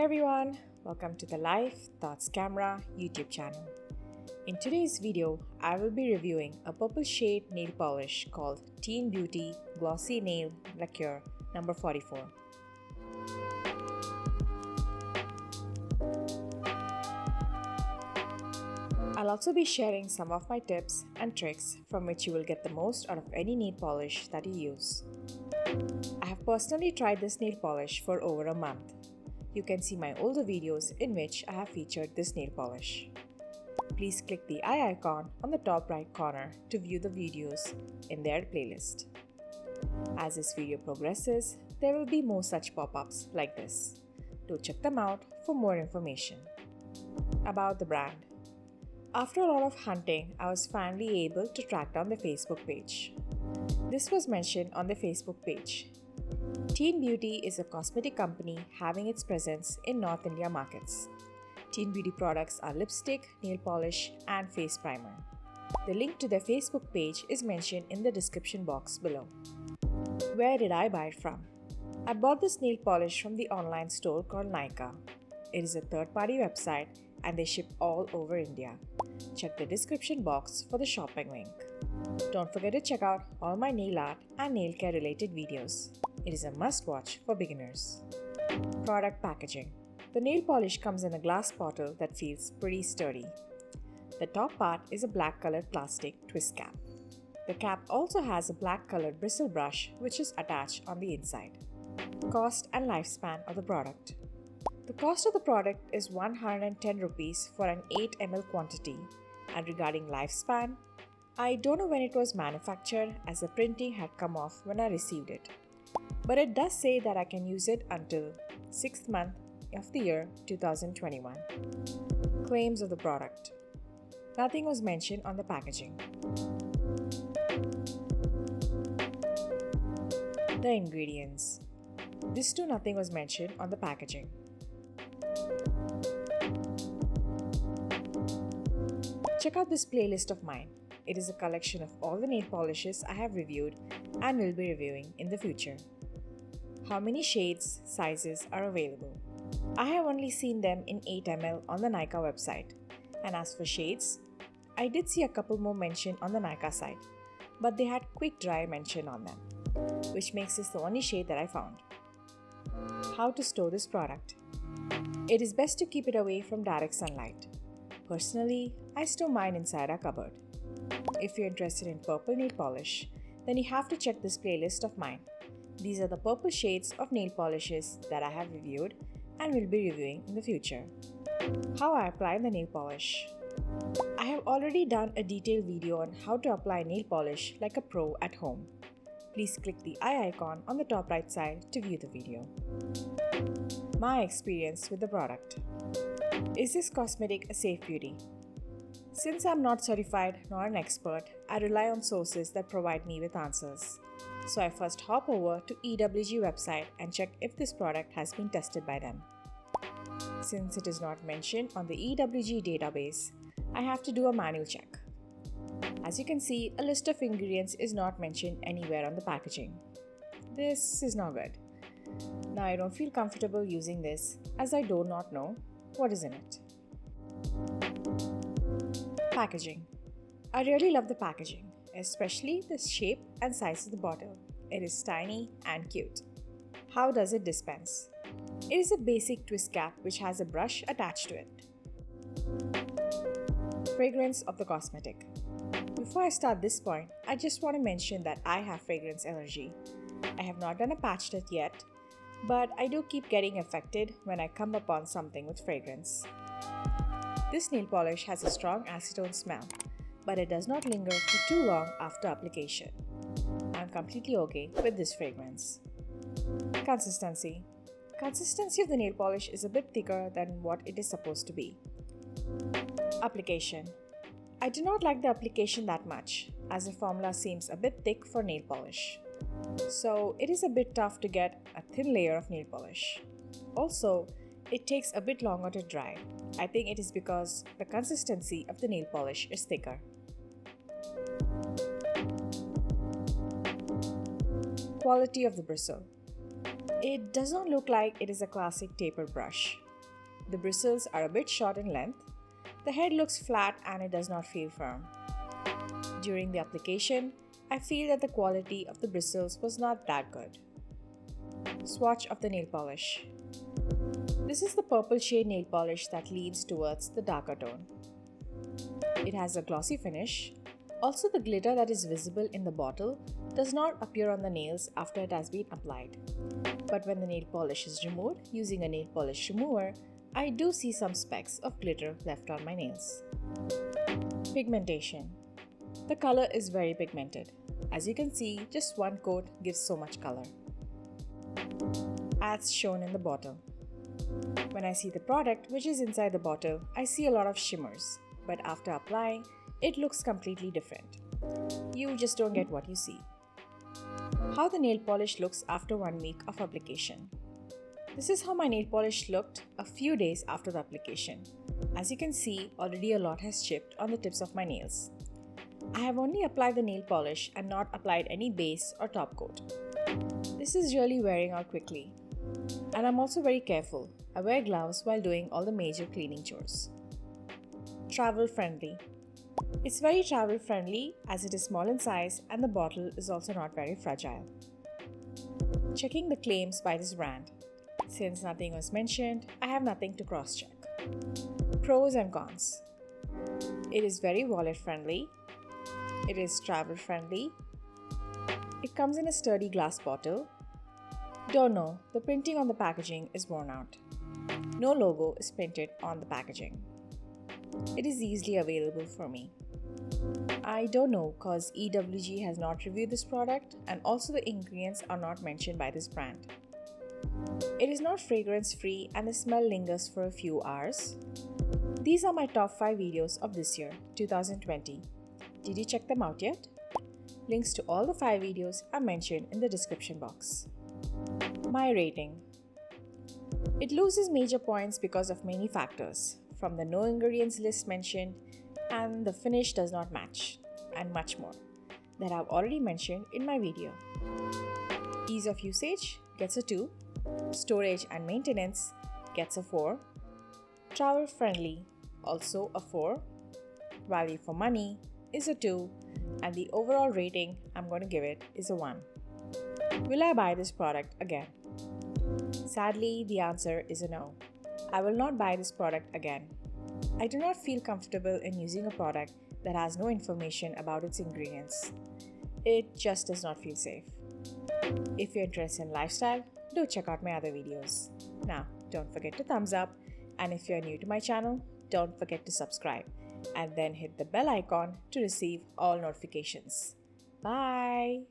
Hey everyone, welcome to the LifeThoughtsCamera YouTube channel. In today's video, I will be reviewing a purple shade nail polish called Teen Beauty Glossy Nail Lacquer number 44. I'll also be sharing some of my tips and tricks from which you will get the most out of any nail polish that you use. I have personally tried this nail polish for over a month. You can see my older videos in which I have featured this nail polish. Please click the eye icon on the top right corner to view the videos in their playlist. As this video progresses, there will be more such pop-ups like this. Do check them out for more information. About the brand. After a lot of hunting, I was finally able to track down the Facebook page. This was mentioned on the Facebook page. Teen Beauty is a cosmetic company having its presence in North India markets. Teen Beauty products are lipstick, nail polish, and face primer. The link to their Facebook page is mentioned in the description box below. Where did I buy it from? I bought this nail polish from the online store called Nykaa. It is a third-party website and they ship all over India. Check the description box for the shopping link. Don't forget to check out all my nail art and nail care related videos. It is a must-watch for beginners. Product packaging. The nail polish comes in a glass bottle that feels pretty sturdy. The top part is a black colored plastic twist cap. The cap also has a black colored bristle brush which is attached on the inside. Cost and lifespan of the product. The cost of the product is 110 rupees for an 8 ml quantity, and regarding lifespan, I don't know when it was manufactured as the printing had come off when I received it. But it does say that I can use it until 6th month of the year 2021. Claims of the product. Nothing was mentioned on the packaging. The ingredients. This too nothing was mentioned on the packaging. Check out this playlist of mine. It is a collection of all the nail polishes I have reviewed and will be reviewing in the future. How many shades, sizes are available? I have only seen them in 8 ml on the Nykaa website. And as for shades, I did see a couple more mentioned on the Nykaa site, but they had quick dry mention on them, which makes this the only shade that I found. How to store this product? It is best to keep it away from direct sunlight. Personally, I store mine inside a cupboard. If you're interested in purple nail polish, then you have to check this playlist of mine. These are the purple shades of nail polishes that I have reviewed and will be reviewing in the future. How I apply the nail polish. I have already done a detailed video on how to apply nail polish like a pro at home. Please click the eye icon on the top right side to view the video. My experience with the product. Is this cosmetic a safe beauty? Since I'm not certified nor an expert, I rely on sources that provide me with answers. So I first hop over to EWG website and check if this product has been tested by them. Since it is not mentioned on the EWG database, I have to do a manual check. As you can see, a list of ingredients is not mentioned anywhere on the packaging. This is not good. Now I don't feel comfortable using this as I do not know what is in it. Packaging. I really love the packaging, especially the shape and size of the bottle. It is tiny and cute. How does it dispense? It is a basic twist cap which has a brush attached to it. Fragrance of the cosmetic. Before I start this point, I just want to mention that I have fragrance allergy. I have not done a patch test yet, but I do keep getting affected when I come upon something with fragrance. This nail polish has a strong acetone smell, but it does not linger for too long after application. I'm completely okay with this fragrance. Consistency. Consistency of the nail polish is a bit thicker than what it is supposed to be. Application. I do not like the application that much, as the formula seems a bit thick for nail polish. So it is a bit tough to get a thin layer of nail polish. Also, it takes a bit longer to dry. I think it is because the consistency of the nail polish is thicker. Quality of the bristle. It does not look like it is a classic taper brush. The bristles are a bit short in length. The head looks flat and it does not feel firm. During the application, I feel that the quality of the bristles was not that good. Swatch of the nail polish. This is the purple shade nail polish that leans towards the darker tone. It has a glossy finish. Also, the glitter that is visible in the bottle does not appear on the nails after it has been applied. But when the nail polish is removed using a nail polish remover, I do see some specks of glitter left on my nails. Pigmentation. The color is very pigmented. As you can see, just one coat gives so much color, as shown in the bottle. When I see the product which is inside the bottle, I see a lot of shimmers, but after applying, it looks completely different. You just don't get what you see. How the nail polish looks after 1 week of application. This is how my nail polish looked a few days after the application. As you can see, already a lot has chipped on the tips of my nails. I have only applied the nail polish and not applied any base or top coat. This is really wearing out quickly. And I'm also very careful. I wear gloves while doing all the major cleaning chores. Travel friendly. It's very travel friendly as it is small in size and the bottle is also not very fragile. Checking the claims by this brand. Since nothing was mentioned, I have nothing to cross-check. Pros and cons. It is very wallet friendly. It is travel friendly. It comes in a sturdy glass bottle. Don't know, the printing on the packaging is worn out. No logo is printed on the packaging. It is easily available for me. I don't know cause EWG has not reviewed this product and also the ingredients are not mentioned by this brand. It is not fragrance free and the smell lingers for a few hours. These are my top 5 videos of this year, 2020. Did you check them out yet? Links to all the 5 videos are mentioned in the description box. My rating. It loses major points because of many factors, from the no ingredients list mentioned and the finish does not match, and much more that I've already mentioned in my video. Ease of usage gets a 2, storage and maintenance gets a 4, travel friendly also a 4, value for money is a 2, and the overall rating I'm going to give it is a 1. Will I buy this product again? Sadly, the answer is a no. I will not buy this product again. I do not feel comfortable in using a product that has no information about its ingredients. It just does not feel safe. If you're interested in lifestyle, do check out my other videos. Now, don't forget to thumbs up, and if you're new to my channel, don't forget to subscribe and then hit the bell icon to receive all notifications. Bye!